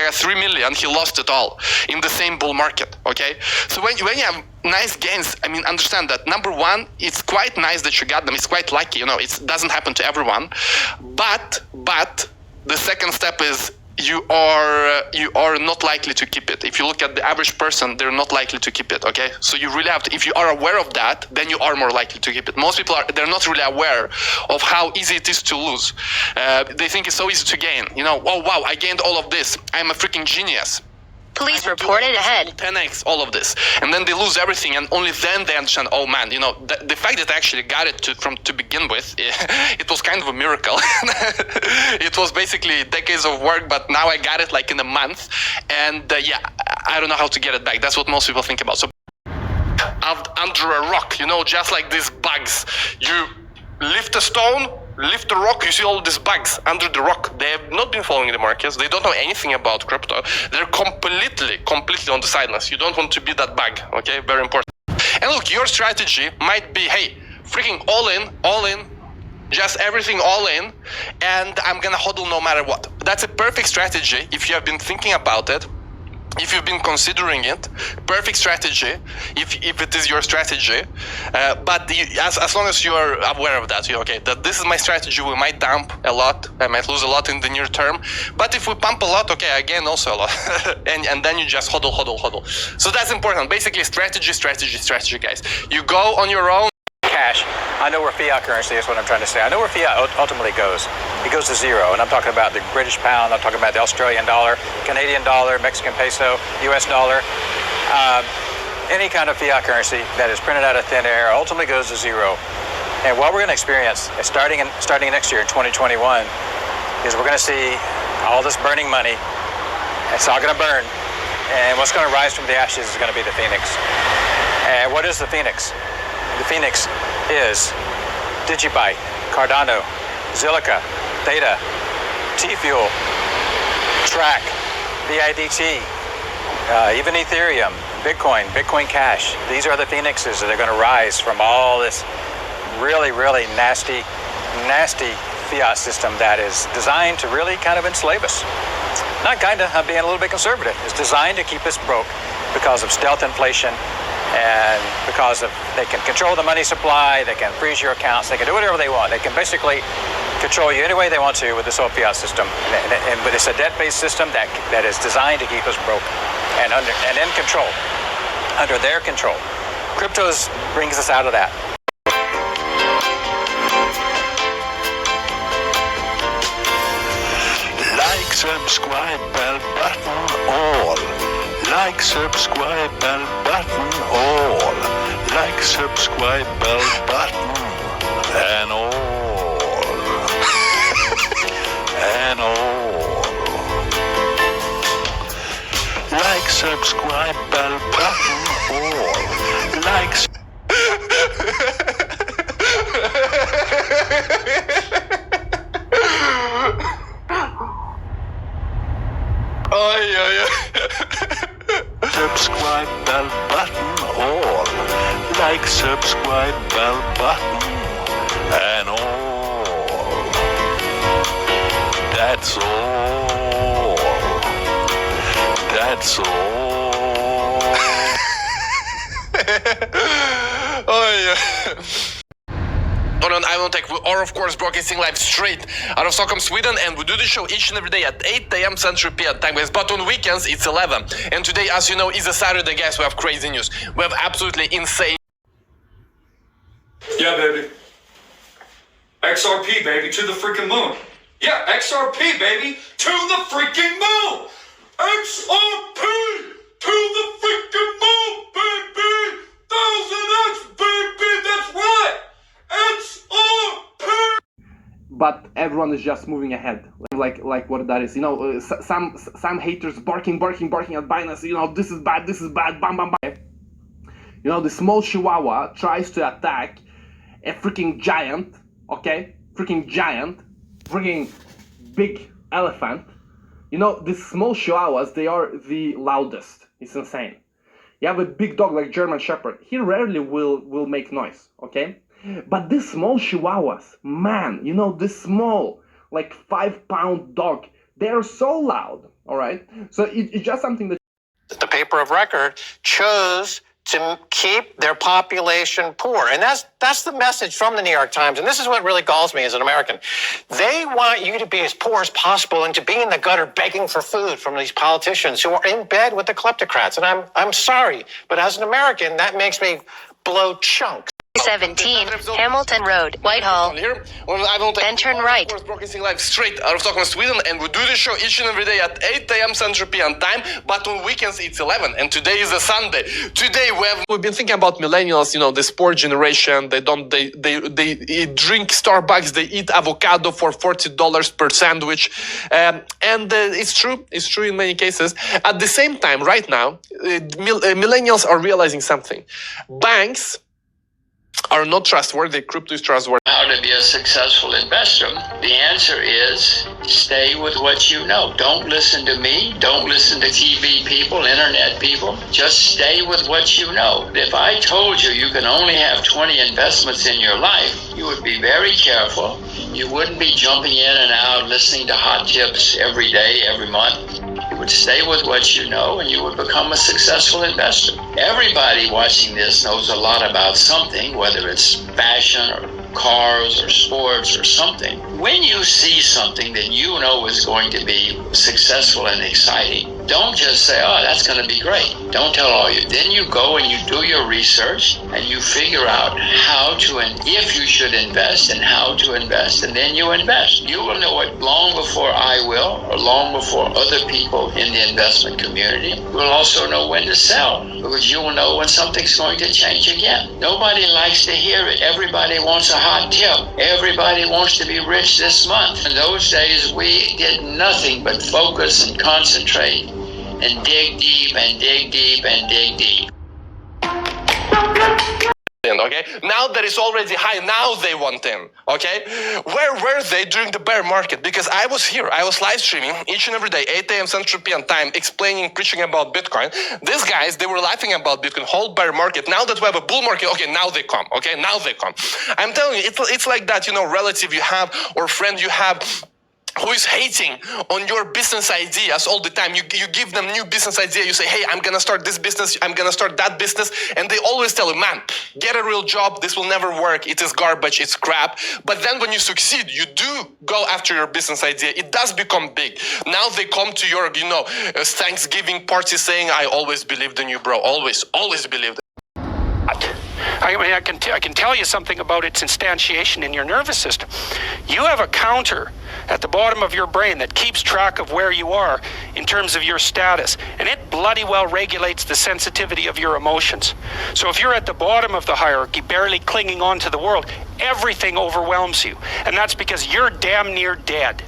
got 3 million, he lost it all in the same bull market, okay? So when you have nice gains, I mean, understand that number one, it's quite nice that you got them. It's quite lucky, you know, it doesn't happen to everyone. But the second step is you are not likely to keep it. If you look at the average person, they're not likely to keep it, okay? So you really have to, if you are aware of that, then you are more likely to keep it. Most people they're not really aware of how easy it is to lose. They think it's so easy to gain. You know, oh wow, I gained all of this. I'm a freaking genius. Police reported ahead. 10x, all of this. And then they lose everything, and only then they understand, oh man, you know, the fact that I actually got it to begin with, it was kind of a miracle. It was basically decades of work, but now I got it like in a month. And yeah, I don't know how to get it back. That's what most people think about. So under a rock, you know, just like these bugs, you lift a stone, lift the rock, you see all these bugs under the rock. They have not been following the markets. They don't know anything about crypto. They're completely on the sidelines. You don't want to be that bug, okay? Very important. And look, your strategy might be, hey, freaking all in, just everything all in, and I'm gonna hodl no matter what. That's a perfect strategy if you have been thinking about it. If you've been considering it, perfect strategy, if it is your strategy, but as long as you are aware of that, you're okay, that this is my strategy, we might dump a lot, I might lose a lot in the near term, but if we pump a lot, okay, I gain also a lot, and then you just hodl. So that's important, basically strategy, guys. You go on your own. Cash. I know where fiat currency is, what I'm trying to say. I know where fiat ultimately goes. It goes to zero, and I'm talking about the British pound, I'm talking about the Australian dollar, Canadian dollar, Mexican peso, US dollar. Any kind of fiat currency that is printed out of thin air ultimately goes to zero. And what we're going to experience starting next year in 2021 is we're going to see all this burning money. It's all going to burn. And what's going to rise from the ashes is going to be the phoenix. And what is the phoenix? The phoenix is Digibyte, Cardano, Zilliqa, Theta, T-Fuel, Track, VIDT, even Ethereum, Bitcoin Cash. These are the phoenixes that are going to rise from all this really nasty fiat system that is designed to really kind of enslave us. Not kind of, I'm being a little bit conservative. It's designed to keep us broke because of stealth inflation, and because they can control the money supply, they can freeze your accounts, they can do whatever they want. They can basically control you any way they want to with this whole fiat system. But it's a debt-based system that is designed to keep us broke and in control, under their control. Cryptos brings us out of that. Like, subscribe, bell button, all. Like, subscribe, bell button, all. Like, subscribe, bell button, and all. And all. Like, subscribe, bell button, all. Like, subscribe, bell button, all. Like, subscribe, bell button, and all. That's all. That's all. Oh yeah. I will take, or of course broadcasting live straight out of Stockholm, Sweden, and we do the show each and every day at 8 a.m. Central European time, guys. But on weekends it's 11. And today, as you know, is a Saturday, guys. We have crazy news. We have absolutely insane. Yeah, baby. XRP, baby, to the freaking moon. Yeah, XRP, baby, to the freaking moon. XRP to the freaking moon, baby. 1000X, baby. That's right. XRP. But everyone is just moving ahead, like what that is. You know, some haters barking at Binance. You know, this is bad, bam, bam, bam. You know, the small Chihuahua tries to attack a freaking giant, okay? Freaking big elephant. You know, these small Chihuahuas, they are the loudest. It's insane. You have a big dog like German Shepherd. He rarely will make noise, okay? But these small Chihuahuas, man, you know, this small, like 5-pound dog, They're so loud, all right? So it's just something that The paper of record chose to keep their population poor. And that's the message from the New York Times. And this is what really galls me as an American. They want you to be as poor as possible and to be in the gutter begging for food from these politicians who are in bed with the kleptocrats. And I'm sorry, but as an American, that makes me blow chunks. 17, Hamilton Road, Whitehall. Here, Then turn right. Broadcasting live straight out of Stockholm, Sweden, and we do the show each and every day at 8 a.m. Central European time, but on weekends it's 11, and today is a Sunday. Today we've been thinking about millennials, the sport generation. They drink Starbucks, they eat avocado for $40 per sandwich, and it's true in many cases. At the same time, right now, millennials are realizing something. Banks are not trustworthy. Crypto is trustworthy. How to be a successful investor? The answer is stay with what you know. Don't listen to me. Don't listen to TV people, internet people. Just stay with what you know. If I told you you can only have 20 investments in your life, you would be very careful. You wouldn't be jumping in and out, listening to hot tips every day, every month. You would stay with what you know and you would become a successful investor. Everybody watching this knows a lot about something, whether it's fashion or cars or sports or something. When you see something that you know is going to be successful and exciting, don't just say, oh, that's going to be great. Don't tell all you. Then you go and you do your research and you figure out how to and if you should invest and how to invest, and then you invest. You will know it long before I will, or long before other people in the investment community. You will also know when to sell, because you will know when something's going to change again. Nobody likes to hear it. Everybody wants a hot tip. Everybody wants to be rich this month. In those days, we did nothing but focus and concentrate and dig deep and dig deep and dig deep. Okay, now that it's already high, now they want in. Okay, where were they during the bear market? Because I was here, I was live streaming each and every day, 8 a.m. Central European time, explaining, preaching about Bitcoin. These guys, they were laughing about Bitcoin, whole bear market. Now that we have a bull market, okay, now they come. Okay, now they come. I'm telling you, it's like that, relative you have or friend you have who is hating on your business ideas all the time. You give them new business idea. You say, hey, I'm going to start this business. I'm going to start that business. And they always tell you, man, get a real job. This will never work. It is garbage. It's crap. But then when you succeed, you do go after your business idea. It does become big. Now they come to your, Thanksgiving party saying, I always believed in you, bro. Always believed. I mean, I can tell you something about its instantiation in your nervous system. You have a counter at the bottom of your brain that keeps track of where you are in terms of your status, and it bloody well regulates the sensitivity of your emotions. So if you're at the bottom of the hierarchy, barely clinging on to the world, everything overwhelms you, and that's because you're damn near dead.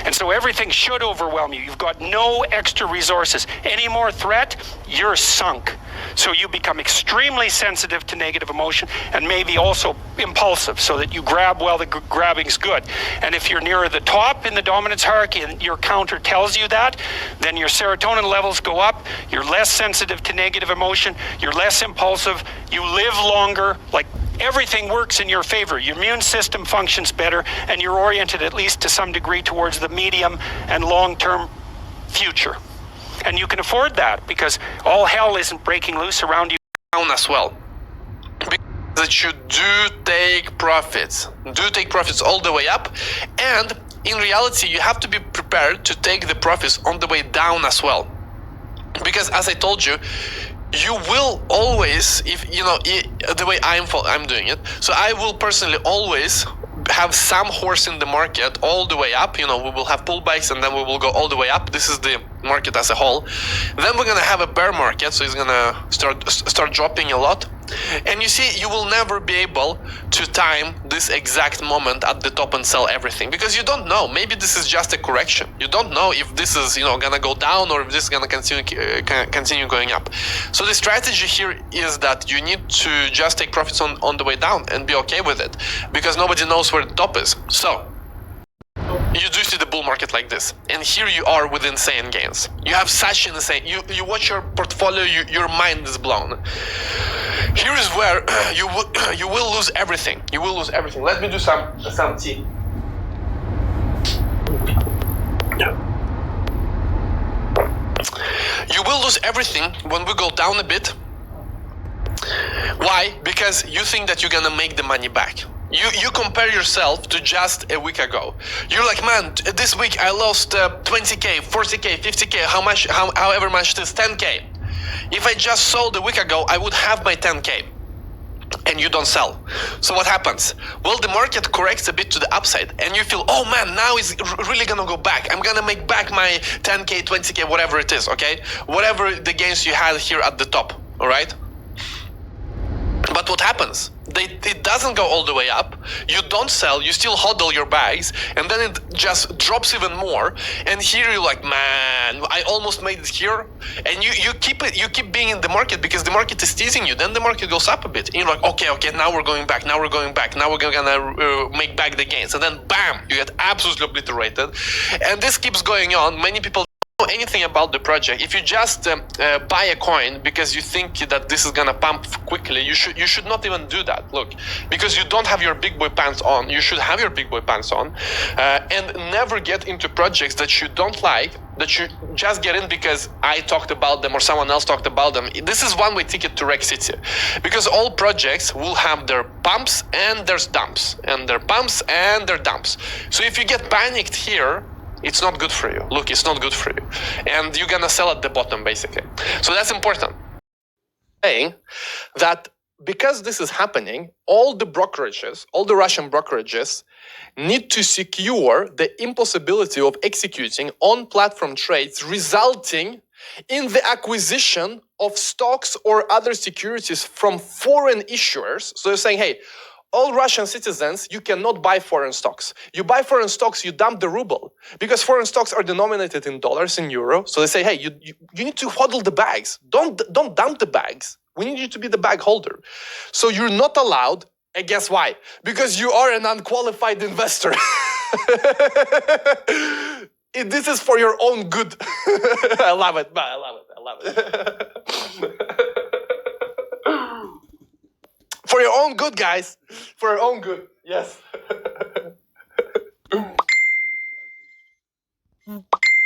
And so everything should overwhelm you. You've got no extra resources. Any more threat, you're sunk. So you become extremely sensitive to negative emotion and maybe also impulsive, so that you grab while the grabbing's good. And if you're nearer the top in the dominance hierarchy and your counter tells you that, then your serotonin levels go up, you're less sensitive to negative emotion, you're less impulsive, you live longer, like everything works in your favor. Your immune system functions better, and you're oriented at least to some degree towards the medium and long-term future. And you can afford that because all hell isn't breaking loose around you. Down as well. Because that you do take profits. All the way up. And in reality, you have to be prepared to take the profits on the way down as well. Because as I told you, you will always, the way I'm doing it, so I will personally always have some horse in the market all the way up. We will have pullbacks and then we will go all the way up. This is the market as a whole. Then we're gonna have a bear market, so it's gonna start dropping a lot. And you see, you will never be able to time this exact moment at the top and sell everything, because you don't know. Maybe this is just a correction. You don't know if this is gonna go down or if this is gonna continue going up. So the strategy here is that you need to just take profits on the way down and be okay with it, because nobody knows where the top is. So you do see the bull market like this, and here you are with insane gains. You have such insane. You watch your portfolio, your mind is blown. Here is where you will lose everything. You will lose everything. Let me do some tea. will lose everything when we go down a bit. Why? Because you think that you're gonna make the money back. You compare yourself to just a week ago. You're like, man, this week I lost 20k, 40k, 50k, however much it is, 10k. If I just sold a week ago, I would have my 10k. And you don't sell. So what happens? Well, the market corrects a bit to the upside and you feel, oh man, now it's really gonna go back. I'm gonna make back my 10k, 20k, whatever it is, okay? Whatever the gains you had here at the top, all right? But what happens? It doesn't go all the way up. You don't sell, you still hodl your bags, and then it just drops even more. And here you're like, man, I almost made it here. And you keep being in the market because the market is teasing you. Then the market goes up a bit. And you're like, okay, now we're going back, now we're gonna make back the gains. And then bam, you get absolutely obliterated. And this keeps going on. Many people know anything about the project. If you just buy a coin because you think that this is gonna pump quickly, you should not even do that. Look, because you don't have your big boy pants on. You should have your big boy pants on, and never get into projects that you don't like, that you just get in because I talked about them or someone else talked about them. This is one-way ticket to Wreck City, because all projects will have their pumps and their dumps, and their pumps and their dumps. So if you get panicked here, it's not good for you. Look, it's not good for you. And you're gonna sell at the bottom, basically. So that's important. Saying that because this is happening, all the brokerages, all the Russian brokerages need to secure the impossibility of executing on-platform trades resulting in the acquisition of stocks or other securities from foreign issuers. So they're saying, hey, all Russian citizens, you cannot buy foreign stocks. You buy foreign stocks, you dump the ruble, because foreign stocks are denominated in dollars, in euro. So they say, hey, you need to hodl the bags. Don't dump the bags. We need you to be the bag holder. So you're not allowed, and guess why? Because you are an unqualified investor. This is for your own good. I love it, man. I love it. For your own good, guys. For your own good. Yes.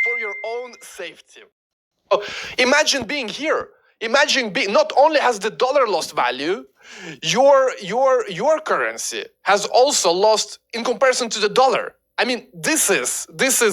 For your own safety. Oh, imagine being here. Imagine being, not only has the dollar lost value, your currency has also lost in comparison to the dollar. I mean, this is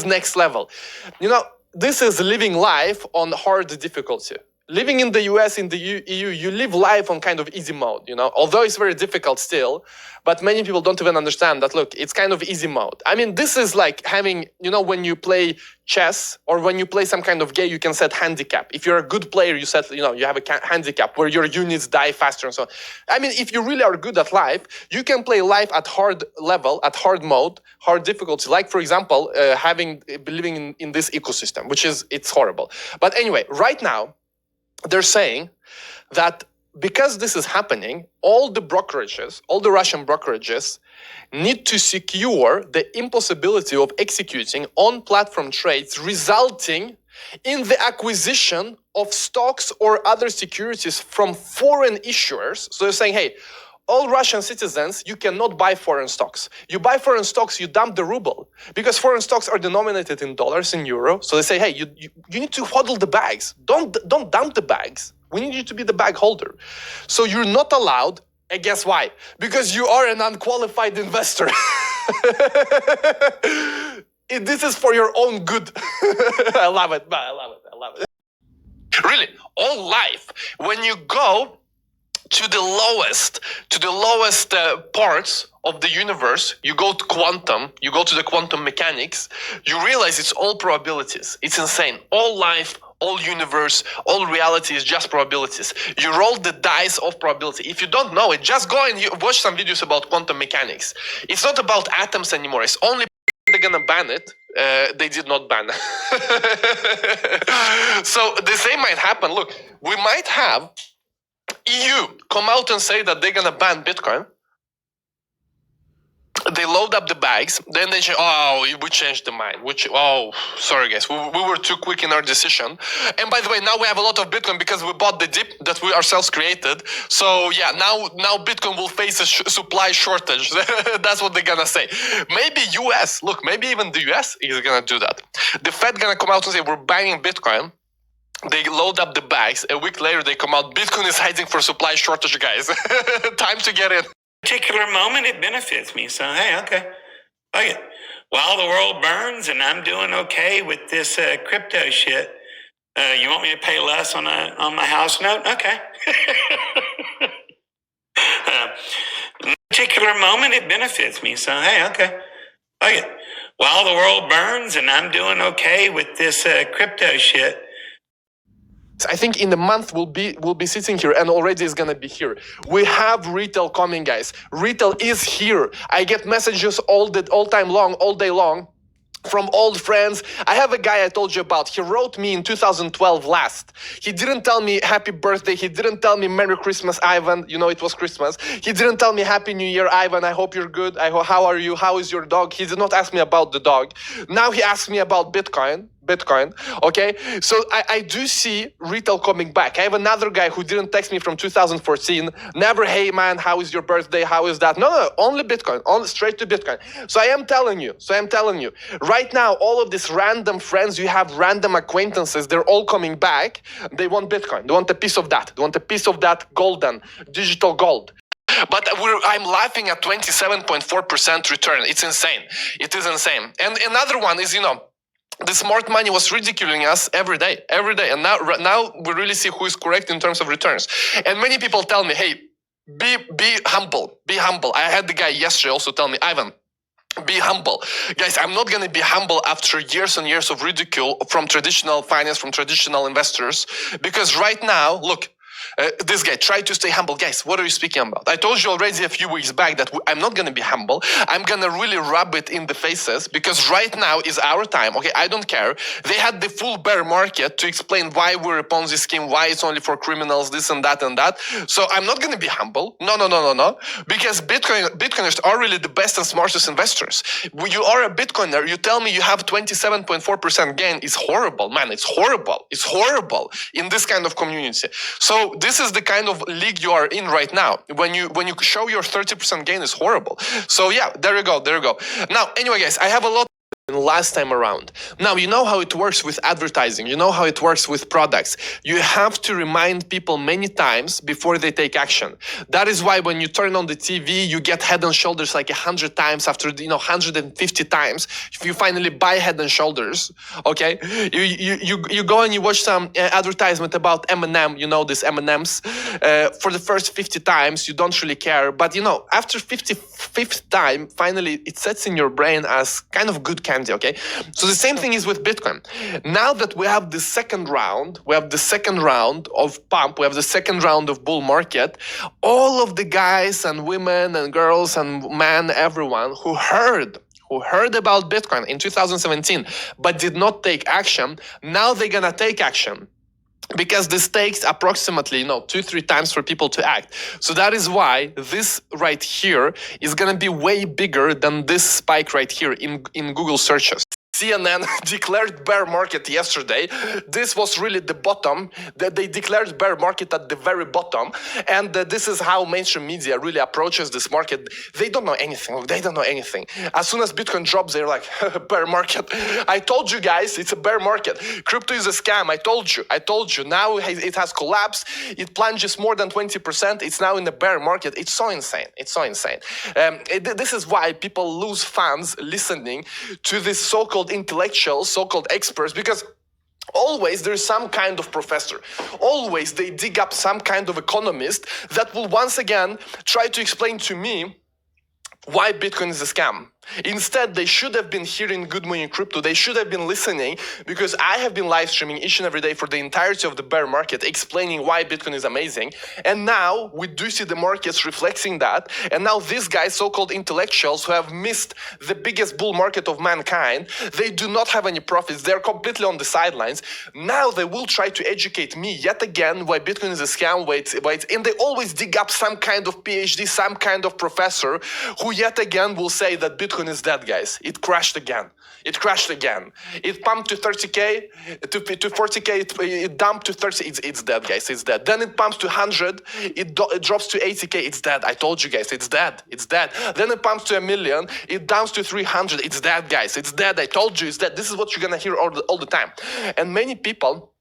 next level. You know, this is living life on hard difficulty. Living in the US, in the EU, you live life on kind of easy mode, you know, although it's very difficult still, but many people don't even understand that, look, it's kind of easy mode. I mean, this is like having, you know, when you play chess or when you play some kind of game, you can set handicap. If you're a good player, you set, you know, you have a handicap where your units die faster and so on. I mean, if you really are good at life, you can play life at hard level, at hard mode, hard difficulty. Like, for example, living in this ecosystem, which is, it's horrible. But anyway, right now, they're saying that because this is happening, all the brokerages, all the Russian brokerages need to secure the impossibility of executing on-platform trades resulting in the acquisition of stocks or other securities from foreign issuers. So they're saying, hey, all Russian citizens, you cannot buy foreign stocks. You buy foreign stocks, you dump the ruble, because foreign stocks are denominated in dollars, in euro. So they say, hey, you need to hodl the bags. Don't dump the bags. We need you to be the bag holder. So you're not allowed, and guess why? Because you are an unqualified investor. This is for your own good. I love it, man. I love it. Really, all life, when you go to the lowest parts of the universe, you go to quantum, you go to the quantum mechanics, you realize it's all probabilities. It's insane. All life, all universe, all reality is just probabilities. You roll the dice of probability. If you don't know it, just go and watch some videos about quantum mechanics. It's not about atoms anymore. It's only they're gonna ban it. They did not ban. So the same might happen. Look, we might have EU come out and say that they're gonna ban Bitcoin. They load up the bags, then they say, oh, we changed the mind. Oh, sorry guys, we were too quick in our decision. And by the way, now we have a lot of Bitcoin because we bought the dip that we ourselves created. So yeah, now Bitcoin will face a supply shortage. That's what they're gonna say. Maybe US, look, maybe even the US is gonna do that. The Fed gonna come out and say, we're banning Bitcoin. They load up the bags. A week later, they come out. Bitcoin is heading for supply shortage, guys. Time to get in. Particular moment, it benefits me. So, hey, okay. While the world burns and I'm doing okay with this crypto shit, you want me to pay less on my house note? Okay. Particular moment, it benefits me. So, hey, okay. While the world burns and I'm doing okay with this crypto shit, I think in a month we'll be sitting here and already it's gonna be here. We have retail coming, guys. Retail is here. I get messages all day long from old friends. I have a guy I told you about. He wrote me in 2012 last. He didn't tell me happy birthday. He didn't tell me Merry Christmas, Ivan. You know it was Christmas. He didn't tell me Happy New Year, Ivan. I hope you're good. How are you? How is your dog? He did not ask me about the dog. Now he asked me about Bitcoin. Okay, so I do see retail coming back. I have another guy who didn't text me from 2014. Never, hey man, how is your birthday? How is that? No, only Bitcoin, only straight to Bitcoin. So I am telling you, right now, all of these random friends you have, random acquaintances, they're all coming back. They want Bitcoin. They want a piece of that. They want a piece of that golden, digital gold. But I'm laughing at 27.4% return. It's insane. It is insane. And another one is, the smart money was ridiculing us every day. And now we really see who is correct in terms of returns. And many people tell me, hey, be humble. I had the guy yesterday also tell me, Ivan, be humble. Guys, I'm not going to be humble after years and years of ridicule from traditional finance, from traditional investors. Because right now, look, this guy tried to stay humble. Guys, what are you speaking about? I told you already a few weeks back that I'm not going to be humble. I'm going to really rub it in the faces because right now is our time. Okay, I don't care. They had the full bear market to explain why we're a Ponzi scheme, why it's only for criminals, this and that and that. So I'm not going to be humble. No. Because Bitcoiners are really the best and smartest investors. When you are a Bitcoiner, you tell me you have 27.4% gain. It's horrible, man. It's horrible in this kind of community. So this is the kind of league you are in right now. When you show your 30% gain is horrible. So yeah, there you go. Now, anyway, guys, I have a lot last time around. Now, you know how it works with advertising. You know how it works with products. You have to remind people many times before they take action. That is why when you turn on the TV, you get Head and Shoulders like 100 times after, 150 times. If you finally buy Head and Shoulders, okay, you go and you watch some advertisement about M&M, this M&Ms. For the first 50 times, you don't really care. But, after 55th time, finally, it sets in your brain as kind of good candy. Okay, so the same thing is with Bitcoin. Now that we have the second round of pump, we have the second round of bull market, all of the guys and women and girls and men, everyone who heard about Bitcoin in 2017 but did not take action, now they're gonna take action. Because this takes approximately 2-3 times for people to act. So that is why this right here is gonna be way bigger than this spike right here in Google searches. CNN declared bear market yesterday. This was really the bottom. They declared bear market at the very bottom. And this is how mainstream media really approaches this market. They don't know anything. As soon as Bitcoin drops, they're like, bear market. I told you guys, it's a bear market. Crypto is a scam. I told you. Now it has collapsed. It plunges more than 20%. It's now in the bear market. It's so insane. This is why people lose fans listening to this so-called intellectuals, so-called experts, because always there's some kind of professor. Always they dig up some kind of economist that will once again try to explain to me why Bitcoin is a scam. Instead, they should have been hearing Good Morning Crypto. They should have been listening because I have been live streaming each and every day for the entirety of the bear market, explaining why Bitcoin is amazing. And now we do see the markets reflecting that. And now these guys, so-called intellectuals who have missed the biggest bull market of mankind, they do not have any profits. They're completely on the sidelines. Now they will try to educate me yet again why Bitcoin is a scam, and they always dig up some kind of PhD, some kind of professor who yet again will say that Bitcoin is dead, guys. It crashed again. It pumped to 30K, to 40K, it dumped to 30, it's dead, guys, it's dead. Then it pumps to 100, it drops to 80K, it's dead. I told you guys, it's dead. Then it pumps to 1 million, it downs to 300, it's dead, guys, it's dead. I told you, it's dead. This is what you're gonna hear all the time. And many people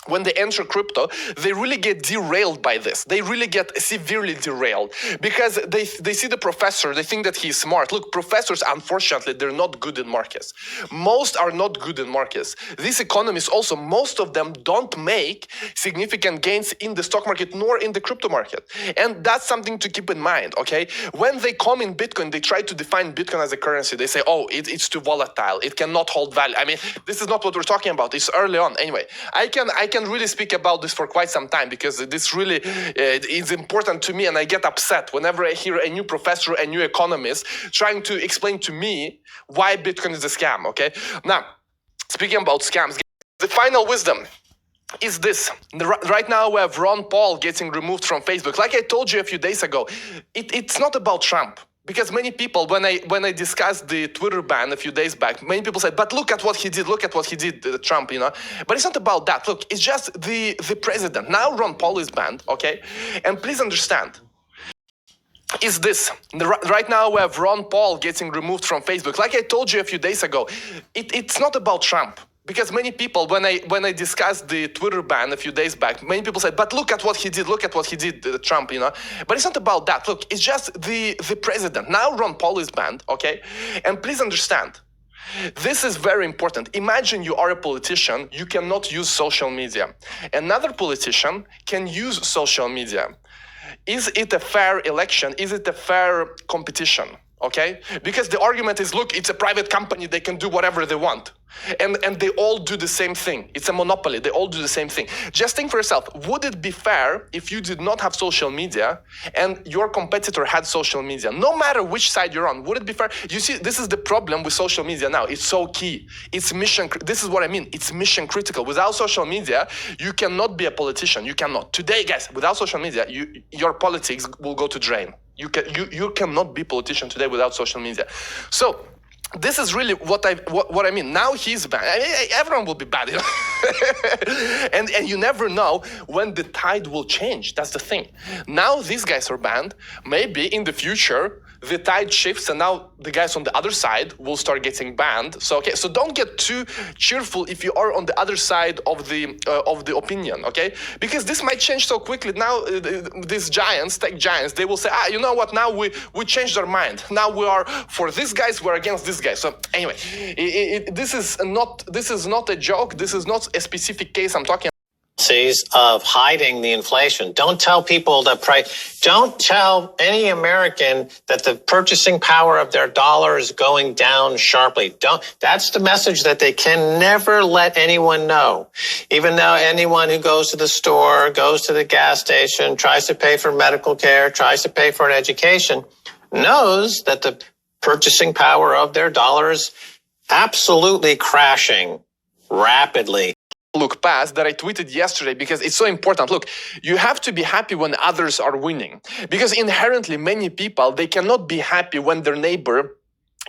when they enter crypto, they really get derailed by this. They really get severely derailed because they see the professor, they think that he's smart. Look, professors, unfortunately, they're not good in markets. Most are not good in markets. These economists also, most of them don't make significant gains in the stock market nor in the crypto market. And that's something to keep in mind, okay? When they come in Bitcoin, they try to define Bitcoin as a currency. They say, oh, it's too volatile. It cannot hold value. I mean, this is not what we're talking about. It's early on. Anyway, I can really speak about this for quite some time because this really is important to me, and I get upset whenever I hear a new professor, a new economist trying to explain to me why Bitcoin is a scam, okay? Now, speaking about scams, the final wisdom is this. Right now we have Ron Paul getting removed from Facebook. Like I told you a few days ago, it's not about Trump. Because many people, when I discussed the Twitter ban a few days back, many people said, but look at what he did, Trump, you know. But it's not about that. Look, it's just the president. Now Ron Paul is banned, okay? And please understand, is this. Right now we have Ron Paul getting removed from Facebook. Like I told you a few days ago, it's not about Trump. Because many people, when I discussed the Twitter ban a few days back, many people said, but look at what he did, Trump, you know. But it's not about that. Look, it's just the president. Now Ron Paul is banned, okay? And please understand, this is very important. Imagine you are a politician, you cannot use social media. Another politician can use social media. Is it a fair election? Is it a fair competition? Okay? Because the argument is, look, it's a private company, they can do whatever they want. And they all do the same thing. It's a monopoly, they all do the same thing. Just think for yourself, would it be fair if you did not have social media and your competitor had social media? No matter which side you're on, would it be fair? You see, this is the problem with social media now. It's so key. It's this is what I mean. It's mission critical. Without social media, you cannot be a politician. You cannot. Today, guys, without social media, your politics will go to drain. You cannot be a politician today without social media. So this is really what I mean. Now he's banned. I mean, everyone will be banned, you know? and you never know when the tide will change. That's the thing. Now these guys are banned. Maybe in the future the tide shifts and now the guys on the other side will start getting banned. So okay, so don't get too cheerful if you are on the other side of the opinion, okay? Because this might change so quickly. Now these giants, tech giants, they will say, you know what? Now we changed our mind. Now we are for these guys, we're against this guy. So anyway, this is not a joke. This is not a specific case I'm talking of hiding the inflation. Don't tell people to don't tell any American that the purchasing power of their dollar is going down sharply. That's the message that they can never let anyone know. Even though anyone who goes to the store, goes to the gas station, tries to pay for medical care, tries to pay for an education, knows that the purchasing power of their dollar is absolutely crashing rapidly. Look past that I tweeted yesterday because it's so important. Look, you have to be happy when others are winning because inherently many people, they cannot be happy when their neighbor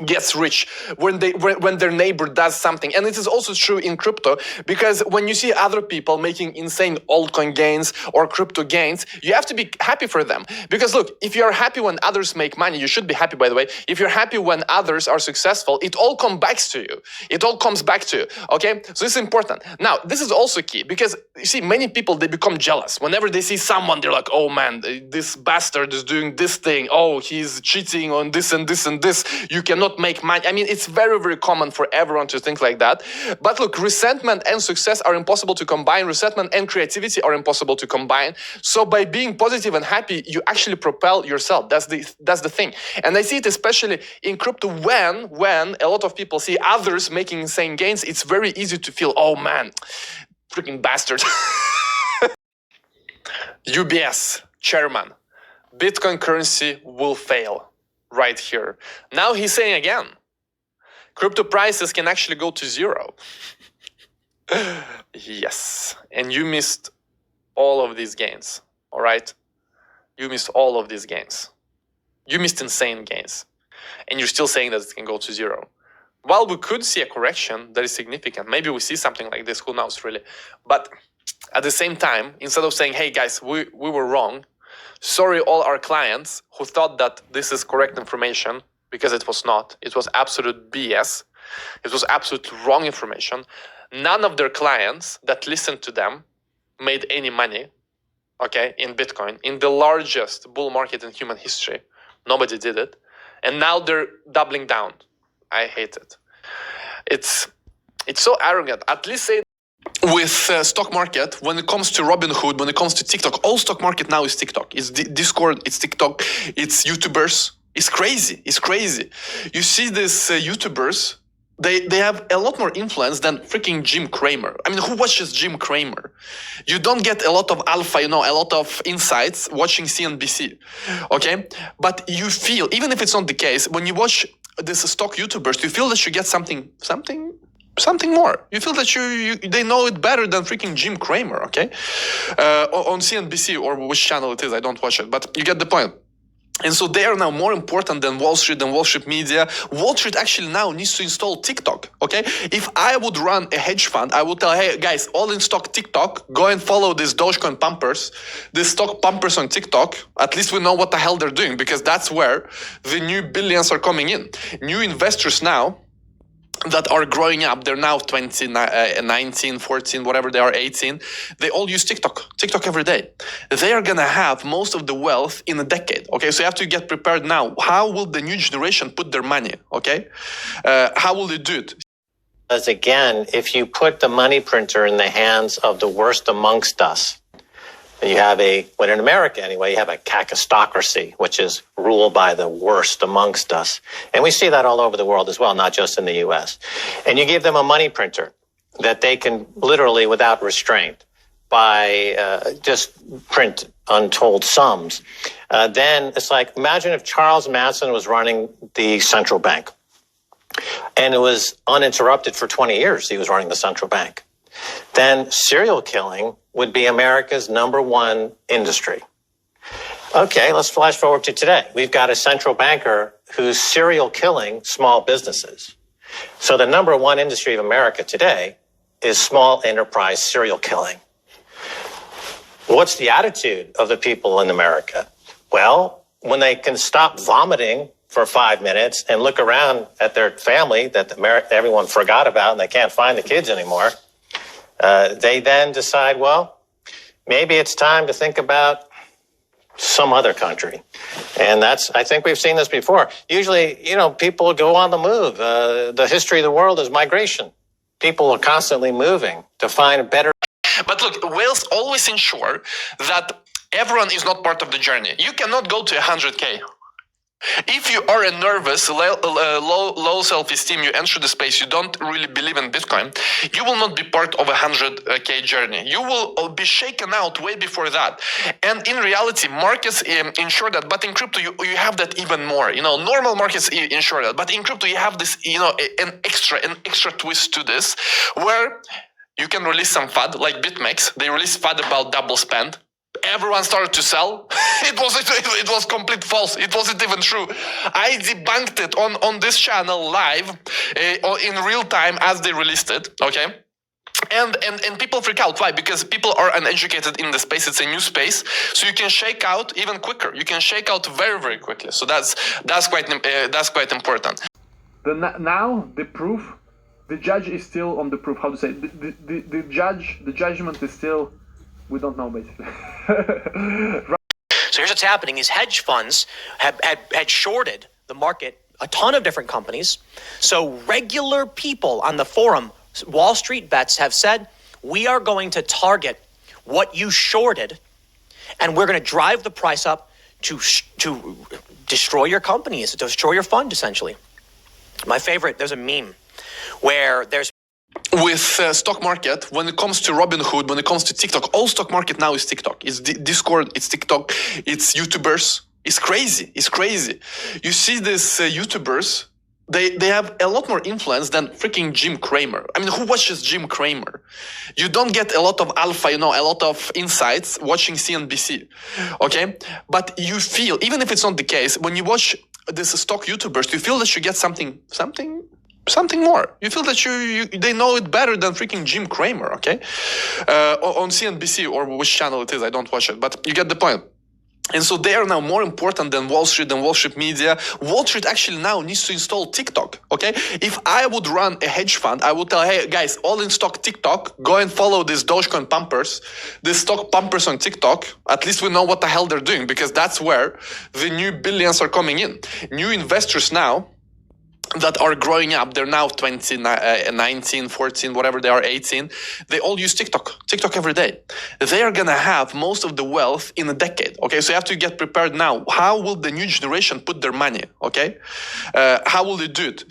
gets rich, when their neighbor does something. And it is also true in crypto because when you see other people making insane altcoin gains or crypto gains, you have to be happy for them. Because look, if you're happy when others make money, you should be happy, by the way. If you're happy when others are successful, it all comes back to you. It all comes back to you, okay? So this is important. Now, this is also key because you see, many people, they become jealous. Whenever they see someone, they're like, oh man, this bastard is doing this thing. Oh, he's cheating on this and this and this. You cannot make money. I mean, it's very, very common for everyone to think like that. But look, resentment and success are impossible to combine. Resentment and creativity are impossible to combine. So by being positive and happy, you actually propel yourself. That's the thing. And I see it especially in crypto when a lot of people see others making insane gains, it's very easy to feel, oh man, freaking bastard. UBS chairman, Bitcoin currency will fail. Right here. Now he's saying again, crypto prices can actually go to zero. Yes. And you missed all of these gains. All right? You missed all of these gains. You missed insane gains. And you're still saying that it can go to zero. While we could see a correction that is significant, maybe we see something like this, who knows really. But at the same time, instead of saying, hey guys, we were wrong, sorry all our clients who thought that this is correct information, because it was not. It was absolute BS. It was absolute wrong information. None of their clients that listened to them made any money, okay, in Bitcoin, in the largest bull market in human history. Nobody did it. And now they're doubling down. I hate it. It's so arrogant. At least say with stock market, when it comes to Robinhood, when it comes to TikTok, all stock market now is TikTok. It's Discord, it's TikTok, it's YouTubers. It's crazy. It's crazy. You see these YouTubers, they have a lot more influence than freaking Jim Cramer. I mean, who watches Jim Cramer? You don't get a lot of alpha, a lot of insights watching CNBC, okay? But you feel, even if it's not the case, when you watch these stock YouTubers, you feel that you get something more. You feel that they know it better than freaking Jim Cramer, okay? On CNBC or which channel it is, I don't watch it, but you get the point. And so they are now more important than Wall Street and Wall Street media. Wall Street actually now needs to install TikTok, okay? If I would run a hedge fund, I would tell, hey, guys, all in stock TikTok, go and follow these Dogecoin pumpers, these stock pumpers on TikTok. At least we know what the hell they're doing, because that's where the new billions are coming in. New investors now that are growing up, they're now 20, 19, 14, whatever they are, 18. They all use TikTok every day. They are gonna have most of the wealth in a decade, okay? So you have to get prepared now. How will the new generation put their money, okay? How will they do it? Because again, if you put the money printer in the hands of the worst amongst us, you have well, in America anyway, you have a kakistocracy, which is ruled by the worst amongst us. And we see that all over the world as well, not just in the US. And you give them a money printer that they can literally, without restraint, by just print untold sums. Then it's like, imagine if Charles Manson was running the central bank. And it was uninterrupted for 20 years, he was running the central bank. Then serial killing would be America's #1 industry. Okay, let's flash forward to today. We've got a central banker who's serial killing small businesses. So the #1 industry of America today is small enterprise serial killing. What's the attitude of the people in America? Well, when they can stop vomiting for 5 minutes and look around at their family that everyone forgot about and they can't find the kids anymore, they then decide, well, maybe it's time to think about some other country. And I think we've seen this before. Usually, people go on the move. The history of the world is migration. People are constantly moving to find better. But look, whales always ensure that everyone is not part of the journey. You cannot go to 100K. If you are a nervous, low self-esteem, you enter the space, you don't really believe in Bitcoin, you will not be part of a 100K journey. You will be shaken out way before that. And in reality, markets ensure that, but in crypto, you have that even more. Normal markets ensure that, but in crypto, you have this, an extra twist to this, where you can release some FUD, like BitMEX. They released FUD about double spend. Everyone started to sell. It was complete false. It wasn't even true. I debunked it on this channel live in real time as they released it. Okay. And people freak out. Why? Because people are uneducated in the space. It's a new space, so you can shake out even quicker. You can shake out very, very quickly. So that's quite important. Now the proof, the judge is still on the proof. How to say the judgment is still. We don't know, basically. So here's what's happening is hedge funds had shorted the market, a ton of different companies. So regular people on the forum, Wall Street Bets, have said, we are going to target what you shorted, and we're going to drive the price up to destroy your companies, to destroy your fund, essentially. My favorite, there's a meme where there's with stock market, when it comes to Robinhood, when it comes to TikTok, all stock market now is TikTok. It's Discord, it's TikTok, it's YouTubers. It's crazy. It's crazy. You see these YouTubers, they have a lot more influence than freaking Jim Cramer. I mean, who watches Jim Cramer? You don't get a lot of alpha, a lot of insights watching CNBC, okay? But you feel, even if it's not the case, when you watch these stock YouTubers, you feel that you get something more. You feel that they know it better than freaking Jim Cramer, okay? On CNBC or which channel it is, I don't watch it, but you get the point. And so they are now more important than Wall Street, than Wall Street media. Wall Street actually now needs to install TikTok, okay? If I would run a hedge fund, I would tell, hey, guys, all in stock TikTok, go and follow these Dogecoin pumpers, these stock pumpers on TikTok. At least we know what the hell they're doing, because that's where the new billions are coming in. New investors now that are growing up, they're now 20, 19, 14, whatever they are, 18. They all use TikTok every day. They are gonna have most of the wealth in a decade, okay? So you have to get prepared now. How will the new generation put their money, okay? How will they do it?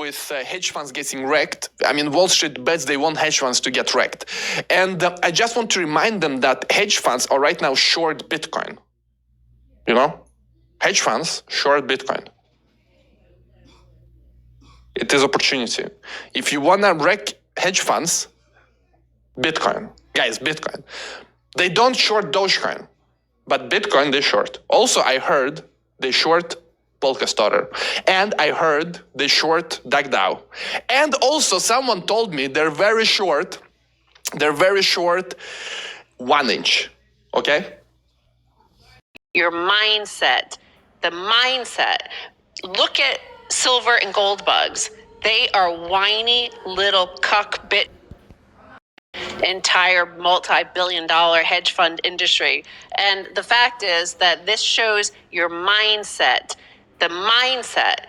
With hedge funds getting wrecked, I mean, Wall Street bets they want hedge funds to get wrecked. And I just want to remind them that hedge funds are right now short Bitcoin. You know? Hedge funds short Bitcoin. It is opportunity. If you want to wreck hedge funds, Bitcoin. Guys, Bitcoin. They don't short Dogecoin, but Bitcoin they short. Also, I heard they short Polkastarter. And I heard they short DAO. And also someone told me they're very short 1 inch. Okay? Your mindset, the mindset. Look at silver and gold bugs. They are whiny little cuck bit entire multi-billion-dollar hedge fund industry. And the fact is that this shows your mindset. The mindset.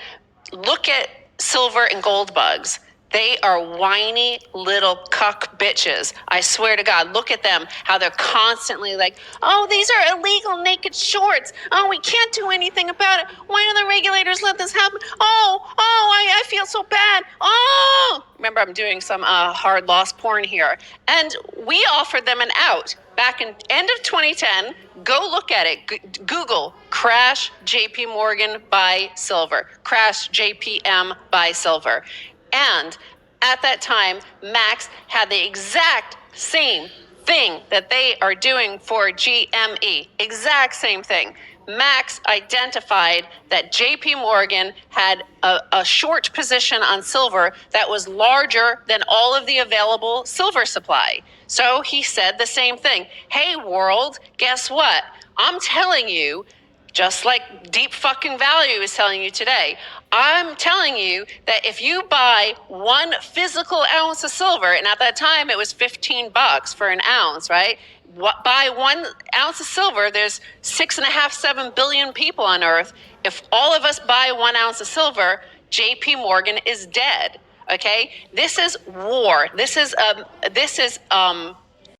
Look at silver and gold bugs. They are whiny little cuck bitches. I swear to God, look at them, how they're constantly like, oh, these are illegal naked shorts. Oh, we can't do anything about it. Why do the regulators let this happen? I feel so bad. Oh, remember I'm doing some hard loss porn here. And we offered them an out back in end of 2010. Go look at it. Google crash JP Morgan buy silver. Crash JPM buy silver. And at that time, Max had the exact same thing that they are doing for GME. Exact same thing. Max identified that JP Morgan had a short position on silver that was larger than all of the available silver supply. So he said the same thing. Hey, world, guess what? I'm telling you, just like Deep Fucking Value is telling you today, I'm telling you that if you buy 1 physical ounce of silver, and at that time it was $15 for an ounce, right? Buy 1 ounce of silver, there's 6.5, 7 billion people on Earth. If all of us buy 1 ounce of silver, JP Morgan is dead. Okay? This is war. This is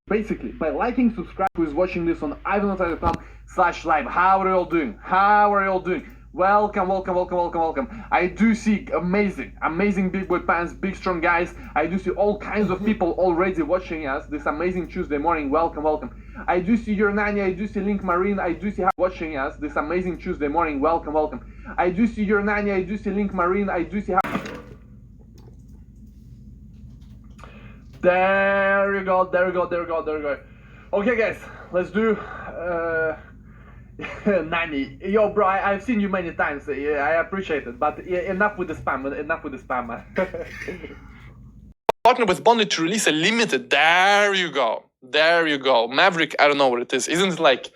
Basically, by liking, subscribe, who is watching this on ivanoutside.com/live. How are you all doing? How are you all doing? Welcome. I do see amazing big boy pants, big strong guys. I do see all kinds of people already watching us this amazing Tuesday morning. Welcome. I do see your nanny, I do see Link Marine, I do see watching us this amazing Tuesday morning. Welcome. I do see your nanny, I do see Link Marine, I do see There you go. Okay, guys, let's do Nani. Yo, bro, I've seen you many times. I appreciate it, but enough with the spam. Partner with Bondi to release a limited. There you go. Maverick, I don't know what it is. Isn't it like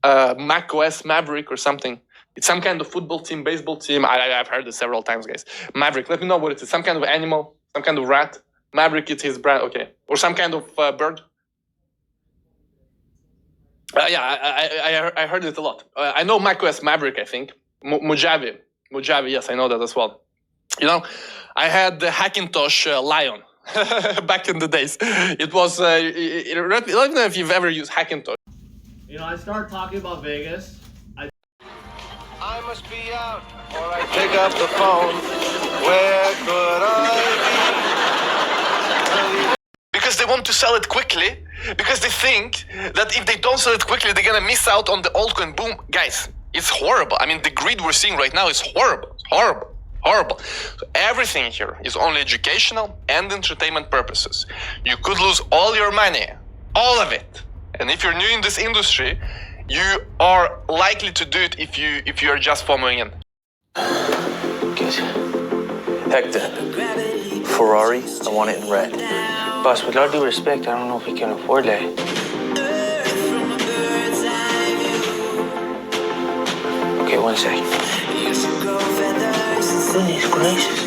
macOS Maverick or something? It's some kind of football team, baseball team. I've heard it several times, guys. Maverick, let me know what it is. Some kind of animal, some kind of rat. Maverick, it's his brand, okay. Or some kind of bird. I heard it a lot. I know macOS Maverick, I think. Mojave, yes, I know that as well. You know, I had the Hackintosh Lion back in the days. It was, I don't know if you've ever used Hackintosh. You know, I start talking about Vegas. I must be out, or I pick up the phone. Where could I be? Because they want to sell it quickly, because they think that if they don't sell it quickly, they're gonna miss out on the altcoin boom. Guys, it's horrible. I mean, the greed we're seeing right now is horrible. So everything here is only educational and entertainment purposes. You could lose all your money, all of it. And if you're new in this industry, you are likely to do it if you are just following in. Good. Hector, Ferrari, I want it in red. Boss, with all due respect, I don't know if we can afford that. 1 second. Goodness gracious.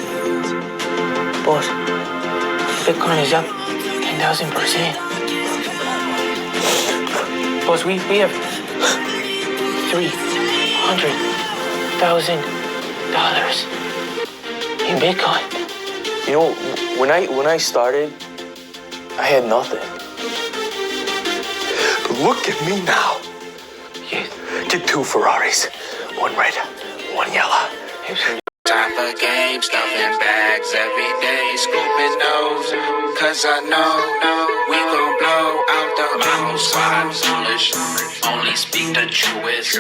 Boss, Bitcoin is up 10,000%. Boss, we have $300,000 in Bitcoin. You know, when I started, I had nothing. But look at me now. Yeah, get 2 Ferraris, 1 red, 1 yellow. Time for games, stuffing bags every day, scooping nose. Cause I know we gon' blow out the most. Only speak the truest.